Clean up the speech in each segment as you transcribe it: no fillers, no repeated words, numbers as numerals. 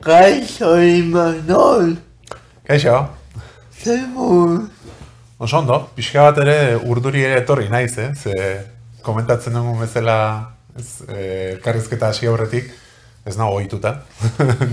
Kaixo, Imanol. Kaixo. Zer moduz? Oso ondo, pixka bat ere urduri ere etorri naiz, ze komentatzen dugun bezala elkarrizketa hasi aurretik, ez nago ohituta.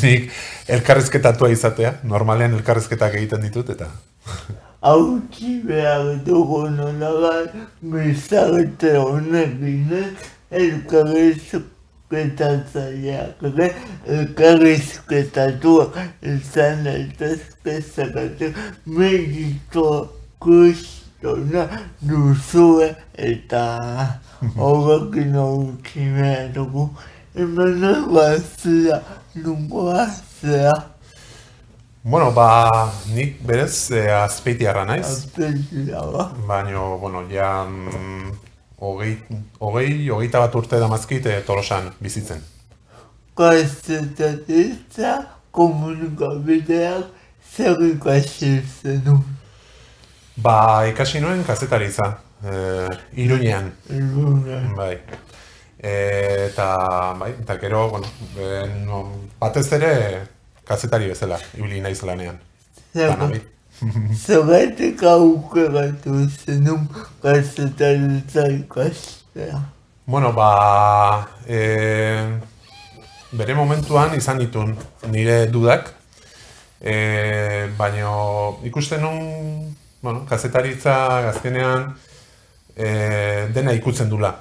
Nik elkarrizketatua izatea, normalean elkarrizketak egiten ditut eta... Hautsi behar dugu nolagai bizarte honekin, elkarrizketatzaileak ere elkarrizketatuak izan daitezke zergatik mediko-kristona duzue eta horrekin hautsi behar dugu. Hemen bazea, nungoa zea. Bueno, nik berez Azpeitiarra naiz. Azpeitiarra. Baina, ja... hogeita bat urte damazkit Tolosan bizitzen. Kazetaritza komunikabideak zer ikasi zenun? Ikasi nuen kazetaritza, Iruñean. Bai. Eta gero, batez ere kazetari bezala, ibili naiz lanean. Zergatik aukeratu zenun kazetaritza ikastea? Bere momentuan izan ditun nire dudak, baina ikusten nun, kazetaritza azkenean dena ikutzen dula.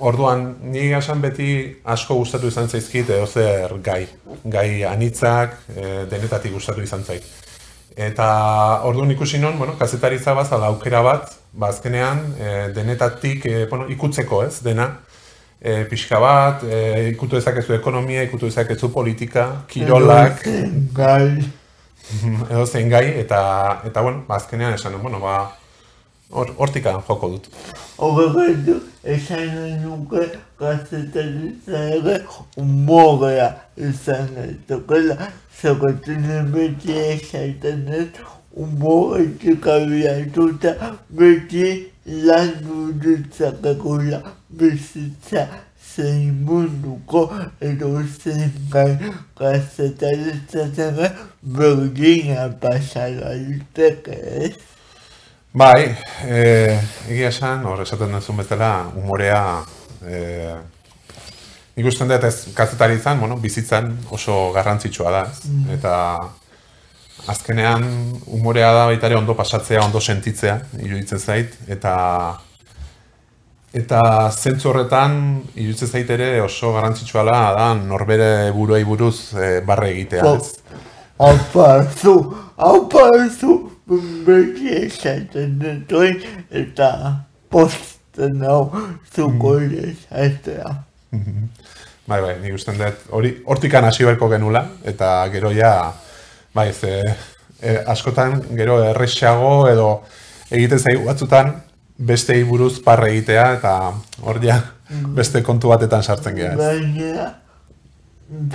Orduan, niri gasan beti asko gustatu izan zaizkit edozer gai anitzak, denetatik gustatu izan zait. Eta orduan ikusi non, kazetaritza bazala aukera bat, azkenean denetatik ikutzeko dena, pixka bat, ikutu ezakezu ekonomia, ikutu ezakezu politika, kirolak, edozein gai, eta azkenean esan, hortikan joko dut. Horregatik, esan nuke kazetaritza ere umorea izan daitokela, zergatik beti esaten ez, umoretik abiatuta beti landu ditzakegula bizitza zein munduko edozein gai kazetaritza ere berdina pasa daiteke ez. Bai, egia esan, esaten duzun bezala, umorea ikusten dut ez kazetaritzan, bizitzan oso garrantzitsua da, eta azkenean umorea da baita ere ondo pasatzea, ondo sentitzea, iruditzen zait, eta zentzu horretan, iruditzen zait ere oso garrantzitsua da norbere buruei buruz barre egitea. Auparzu, beti esaten dutuen eta posten hau zuko esatea. Bai, nik usten dut, hortikan hasi beharko genula, eta gero askotan gero errexago edo egiten zaigu batzutan bestei buruz parre egitea, eta hor beste kontu batetan sartzen geha. Baina,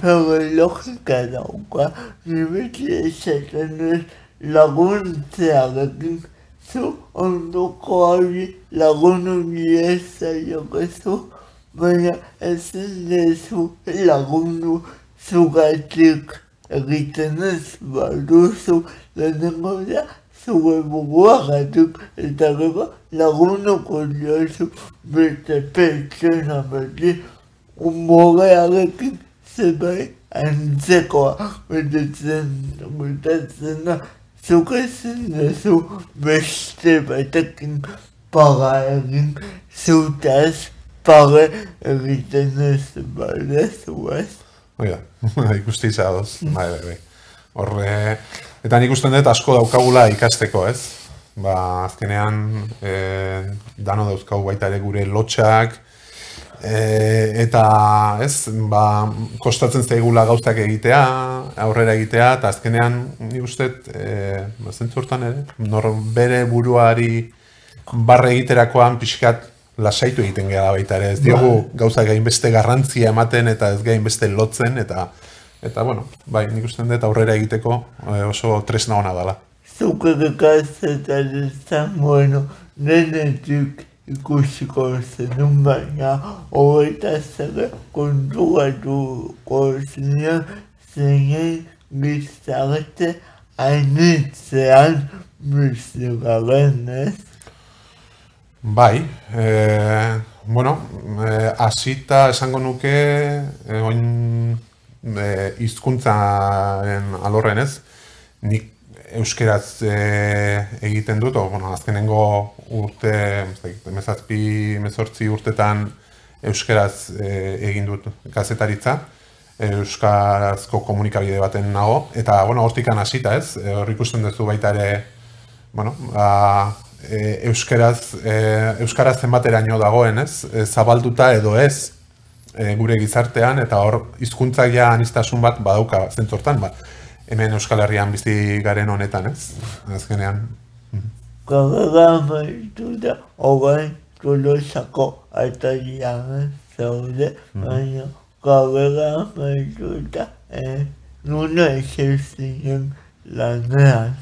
pero logika dauka, beti esaten dut, laguntzearekin zu ondoko hori lagundu diezaiokezu, baina ezin dezu lagundu zugatik egiten ez baduzu lehenengo da zure buruagatik eta gero lagunduko diozu beste pertsona beti umorearekin zerbait antzekoa betetzen da. Zuk ezin duzu beste batekin paga egin, zutaz paga egiten ez badezu ez. Oida, ikusti izadoz, bai. Eta nik usten dut asko daukagula ikasteko, ez? Azkenean, dano dauzkagu baita ere gure lotxak, eta kostatzen zaigula gauzak egitea, aurrera egitea, eta azkenean, nik uste, zentzu hortan ere, norbere buruari barre egiterakoan pixkat lasaitu egiten gara baita ere, ez diogu gauzak gainbeste garrantzia ematen eta ez gainbeste lotzen, eta nik uste dut aurrera egiteko oso tresna ona dela. Zuk ere kazetaritza, denetik ikusiko zenun, baina horretaz ere konturatuko zinen zeinen gizarte hainitzean bizi garen, ez? Bai, bueno, hasita esango nuke oin hizkuntzaren alorren, ez? Nik euskeraz egiten dut, bueno, azkenengo urte, 17-18 urtetan euskeraz egin dut kazetaritza, euskarazko komunikabide baten nago, eta, bueno, hortikan hasita, ez? Hor ikusten duzu baita ere, bueno, euskaraz zenbateraino dagoen, ez? Zabalduta edo ez gure gizartean, eta hor hizkuntzak ja aniztasun bat badauka zentzortan, hemen Euskal Herrian bizi garen honetan, ez? Azkenean. Karrera amaitu da, orain Tolosako atarian zaude, baina karrera amaitu da, nuna esertzinen lanean.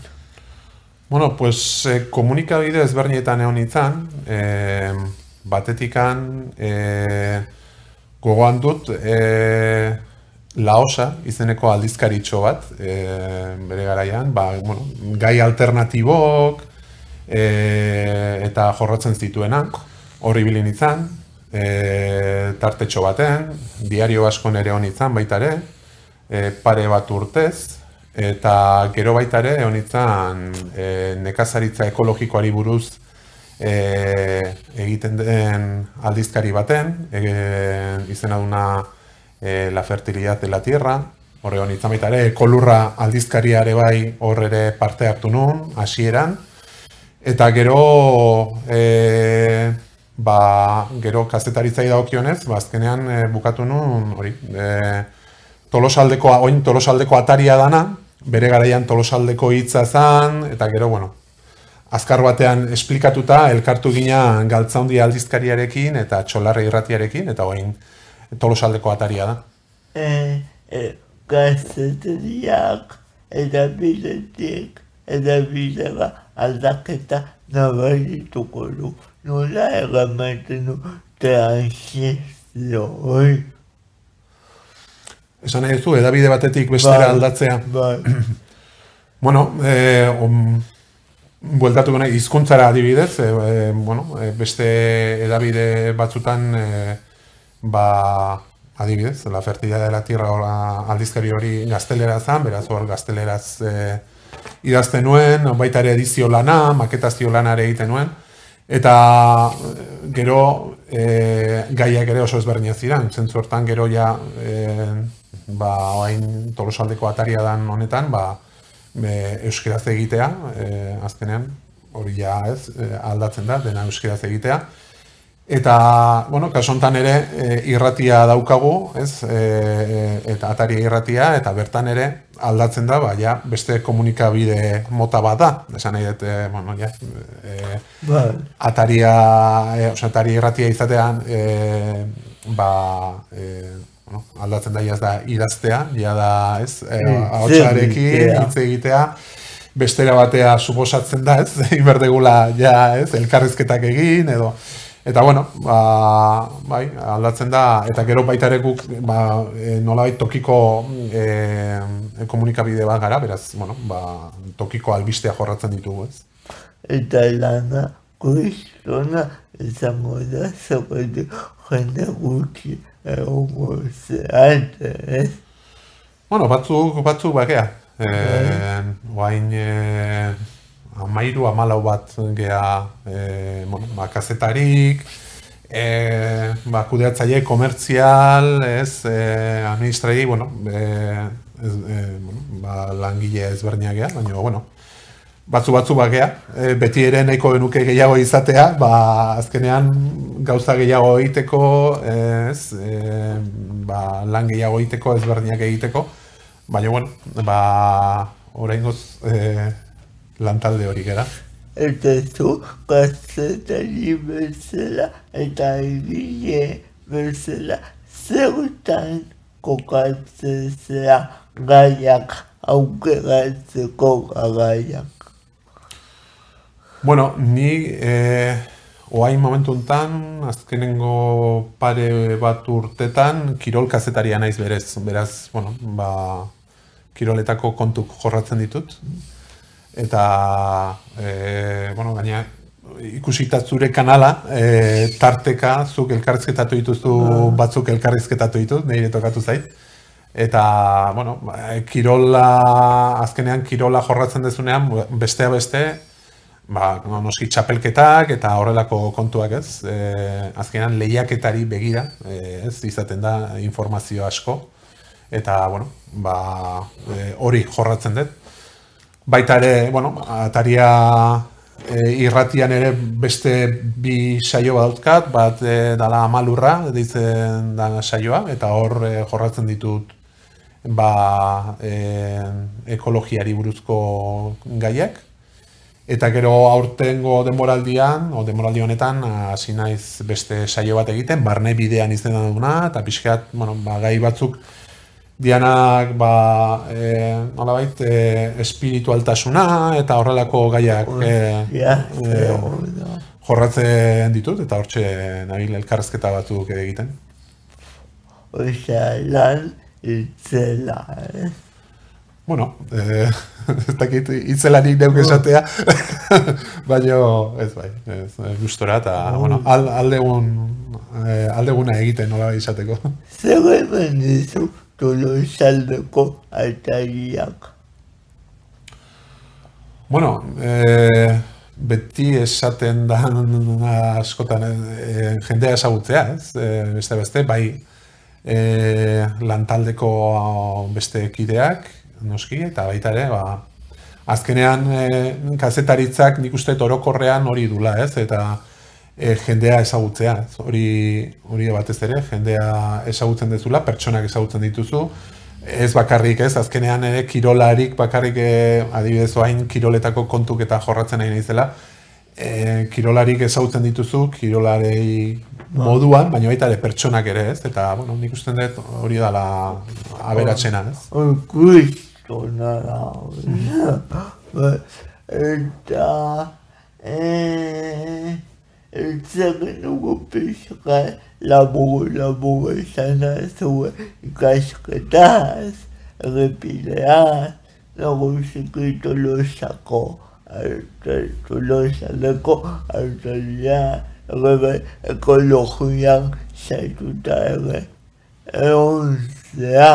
Bueno, pues komunikabide ezberdinetan egon nintzen, batetikan gogoan dut Laosa izeneko aldizkaritxo bat, bere garaian, bueno, gai alternatibok eta jorratzen zituenak, horri bilin nintzen, tartetxo baten, diario askon ere hon nintzen baita ere, pare bat urtez, eta gero baita ere egon nintzen nekazaritza ekologikoari buruz egiten den aldizkari baten, izena duna La fertilidad de la tierra, horre hon nintzen baita ere, ekolurra aldizkariare bai hor ere parte hartu nun, hasieran, eta gero gero kazetaritzai dagokionez, azkenean bukatu nun hori, Tolosaldeko ataria dana, bere garaian Tolosaldeko hitza zan, eta gero, bueno, azkar batean esplikatuta, elkartu ginen Galtzaundi aldizkariarekin eta Txolarre irratiarekin, eta orain Tolosaldeko ataria da. Gazetariak edabidera aldaketa nabarituko du. Nola eramaten du transizio hori? Esan nahi duzu, edabide batetik bestera aldatzea. Bai. Bueno, bueltatuko nahi, hizkuntzara adibidez, beste edabide batzutan, adibidez, La fertilidad de la tierra aldizkari hori gaztelera zan, beraz hor gazteleraz idazten nuen, baita ere edizio lana, maketazio lanare egiten nuen, eta gero gaiak ere oso ezberdinak ziren, zentzu hortan gero ja orain Tolosaldeko ataria dan honetan, euskeraz egitea, azkenean, hori ja ez, aldatzen da, dena euskeraz egitea. Eta, bueno, kasu honetan ere irratia daukagu, ez, eta ataria irratia, eta bertan ere aldatzen da, ja, beste komunikabide mota bat da, esan nahi dut, bueno, ja, ataria irratia izatean, aldatzen da, ez da idaztea, ja da, ez, ahotsarekin, hitz egitea, bestera batea suposatzen da, ez, inberdegula, ja, ez, elkarrizketak egin, edo, eta, bueno, bai, aldatzen da, eta gero baita ere guk, nolabait tokiko komunikabide bat gara, beraz, bueno, tokiko albistea jorratzen ditugu, ez. Eta lana, kristona, izango da, zegoetu jende gutxi egongo zeate, ez? Bueno, batzuk bakea. Oain 13-14 bat gea kazetarik, kudeatzaile komertzial, administrai, langile ezberdinak gea, baina, bueno, batzu bakea, beti ere nahiko genuke gehiago izatea, azkenean gauza gehiago egiteko, lan gehiago egiteko, ezberdinak egiteko, baina, bueno, oraingoz lantalde hori gara. Eta zu kazetari bezala eta egile bezala zeutan kokatzen zera gaiak aukeratzeko garaiak. Bueno, ni oain momentu enten, azkenengo pare bat urtetan, kirol kazetaria naiz beraz, bueno, kiroletako kontuk jorratzen ditut. Eta, bueno, gaina, ikusita zure kanala, tarteka, zuk elkarrizketatu dituzu, batzuk elkarrizketatu ditut, nire tokatu zait. Eta, bueno, azkenean kirola jorratzen dezunean, bestea beste, noski txapelketak eta horrelako kontuak ez. Azkenean lehiaketari begira, ez izaten da informazio asko. Eta, bueno, hori jorratzen dut. Baita ere, bueno, Ataria irratian ere beste bi saio badauzkat, bat dala Amalurra, deitzen da saioa, eta hor jorratzen ditut ekologiari buruzko gaiak. Eta gero aurtengo denboraldi honetan, hasi naiz beste saio bat egiten, barne bidean izena duguna, eta pixkat, bueno, gai batzuk dianak, nolabait, espiritualtasuna eta horrelako gaiak jorratzen ditut, eta hortxe nabil elkarrezketa batzuk egiten. Osea, lan itzela, Bueno, ez dakit itzelanik neuk esatea, baina ez bai, gustora eta aldeguna egiten nola izateko. Zer hemen dizu Tolosaldeko Atariak? Bueno, beti esaten da askotan jendea ezagutzea, ez? Beste, bai lantaldeko beste kideak, noski, eta baita ere, azkenean kazetaritzak nik uste orokorrean hori dula, ez? Eta jendea ezagutzea, hori batez ere, jendea ezagutzen dezula, pertsonak ezagutzen dituzu, ez bakarrik, ez? Azkenean ere kirolarik bakarrik, adibidez oain kiroletako kontuk eta jorratzen nahi naizela, kirolarik ezagutzen dituzu, kirolarei moduan, baina baita ere pertsonak ere, ez? Eta, bueno, nik uste dut hori dala aberatsena, ez? Kristona da, eta eltzen dugu pixka laburu izan zuen ikasketaz, errepideaz, nagusiki Tolosako Tolosaldeko Ataria, ekologian zaituta ere. Egonzea,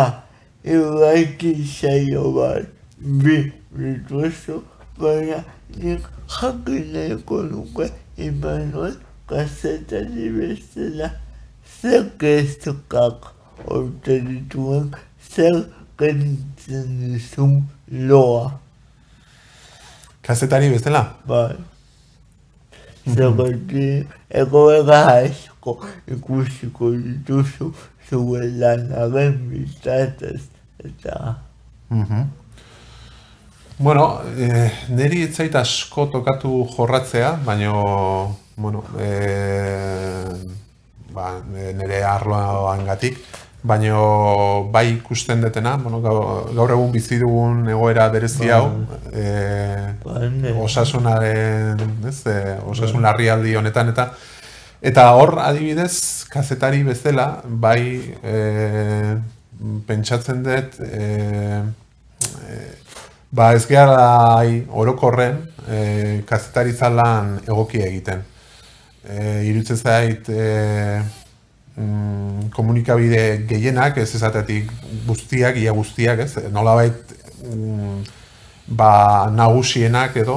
irrati saio bat dituzu, baina nik jakineko nuke Imanol kazetari bezala zer kezkak orte dituen, zer genitzen dizun loa. Kazetari bezala? Bai. Zergatik egoera asko ikusiko dituzu zuen lanaren bitartez eta... Bueno, niri etzait asko tokatu jorratzea, baina, bueno, nire arloangatik, baina bai ikusten detena, bueno, gaur egun bizi dugun egoera berezi hau, osasunaren, osasun larrialdi honetan, eta hor adibidez, kazetari bezala, bai pentsatzen dut, ez gara orokorren kazetaritza lan egokia egiten. Iruditzen zait komunikabide gehienak, ez ezatetik guztiak, ia guztiak, ez? Nolabait nagusienak edo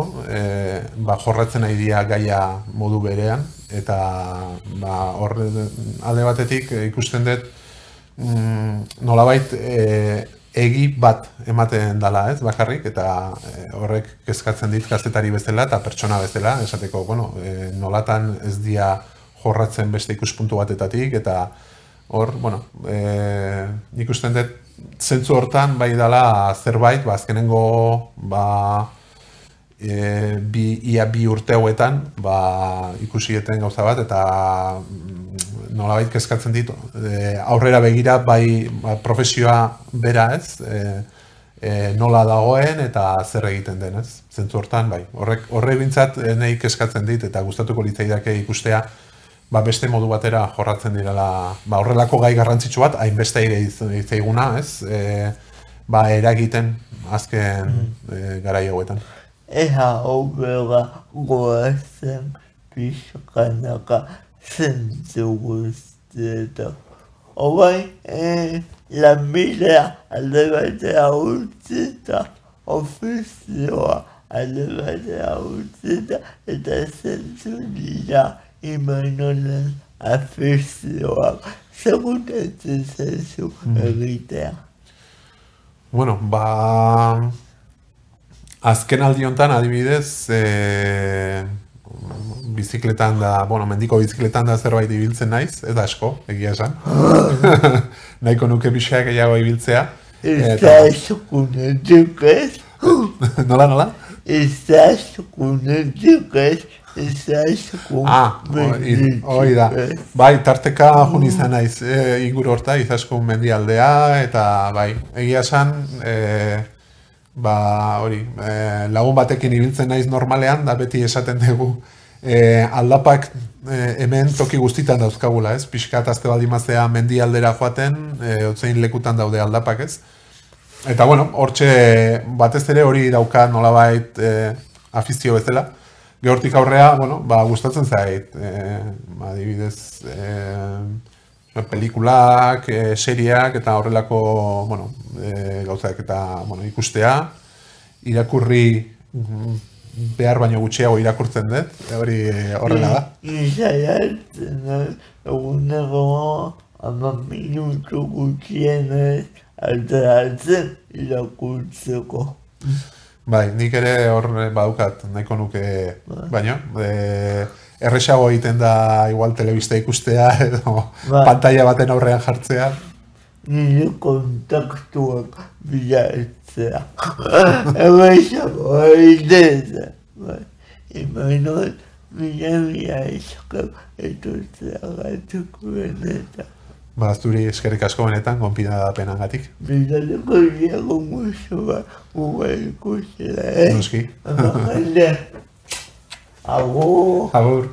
jorratzen nahi dira gaia modu berean, eta hor alde batetik ikusten dut nolabait egi bat ematen dala, ez, bakarrik, eta horrek kezkatzen dit kazetari bezala eta pertsona bezala, esateko, bueno, nolatan ez dia jorratzen beste ikuspuntu batetatik, eta hor, bueno, nik usten dut zentzu hortan bai dala zerbait, azkenengo ia bi urte hauetan ikusieten gauza bat, eta nolabait kezkatzen ditu. Aurrera begira, bai profesioa bera ez, nola dagoen eta zer egiten den, ez? Zentzu hortan, bai. Horre bintzat nahi eskatzen dit eta gustatuko litzaidake ikustea beste modu batera jorratzen direla horrelako gai garrantzitsu bat, hainbeste zaiguna, ez? Eragiten azken garai hauetan. Ea obera goazen pixkanaka zentzu guztietan. Obai, lanbidea alde batera utzita, ofizioa alde batera utzita, eta zentzu dira Imanolen afizioak segutatzen zaizu egitea. Bueno, azken aldi honetan adibidez, bizikletan da, mendiko bizikletan da zerbait ibiltzen naiz, ez asko, egia esan. Nahiko nuke pixka gehiago ibiltzea. Ez da eskunetik ez? Nola? Ez da eskunetik ez? Ez da eskunetik. Hoi da. Bai, tarteka jun izan naiz inguru horta, Izaskun mendialdea, eta bai, egia esan, lagun batekin ibiltzen naiz normalean, da beti esaten dugu, aldapak hemen toki guztitan dauzkagula, ez? Pixkat azte baldimazea mendialdera joaten, otzein lekutan daude aldapak, ez? Eta, hortxe batez ere hori dauka nolabait afizio bezala. Gehortik aurrea, gustatzen zait, adibidez, pelikulak, seriak eta horrelako, gauzak eta ikustea, irakurri behar baino gutxiago irakurtzen dut, hori horrela da. Izaiatzen egunero 10 minutu gutxienez alteratzen irakurtzeko. Bai, nik ere hor badukat, nahiko nuke, baino, erresago egiten da igual telebista ikustea edo pantalla baten aurrean jartzea. Nire kontaktuak bilatzea. Erresago egiteza. Imanol, mila eskak etortzea gatuko benetan. Zuri eskerrik asko benetan, gonbidadapenagatik. Bidateko diago musu guga ikusela, Noski. Agur. Agur.